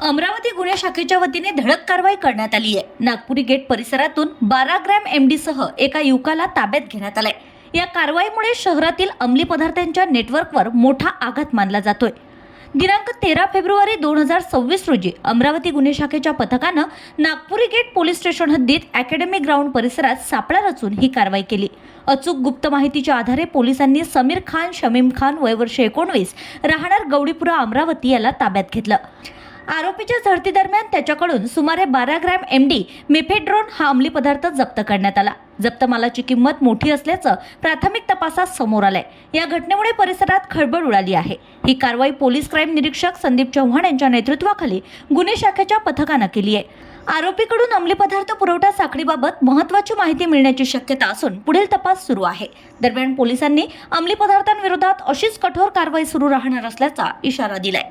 अमरावती गुन्हे शाखेच्या वतीने धडक कारवाई करण्यात आली आहे। नागपुरी गेट परिसरातून 12 ग्रॅम एमडी सह एका युवकाला ताब्यात घेण्यात आलंय। या कारवाईमुळे शहरातील अंमली पदार्थांच्या नेटवर्कवर मोठा आघात मानला जातोय। दिनांक 13 फेब्रुवारी 2026 रोजी अमरावती गुन्हे शाखेच्या पथकानं नागपुरी गेट पोलीस स्टेशन हद्दीत अकॅडमी ग्राउंड परिसरात सापळा रचून ही कारवाई केली। अचूक गुप्त माहितीच्या आधारे पोलिसांनी समीर खान शमीम खान वय वर्ष 19 राहणार गौडीपुरा अमरावती याला ताब्यात घेतलं। आरोपीच्या झडतीदरम्यान त्याच्याकडून सुमारे 12 ग्रॅम एमडी मेफेड्रोन हा अंमली पदार्थ जप्त करण्यात आला। जप्त मालाची किंमत मोठी असल्याचं प्राथमिक तपासात समोर आलंय। या घटनेमुळे परिसरात खळबळ उडाली आहे। ही कारवाई पोलीस क्राईम निरीक्षक संदीप चव्हाण यांच्या नेतृत्वाखाली गुन्हे शाखेच्या पथकानं केली आहे। आरोपीकडून अंमली पदार्थ पुरवठा साखळीबाबत महत्त्वाची माहिती मिळण्याची शक्यता असून पुढील तपास सुरू आहे। दरम्यान पोलिसांनी अंमली पदार्थांविरोधात अशीच कठोर कारवाई सुरू राहणार असल्याचा इशारा दिलाय।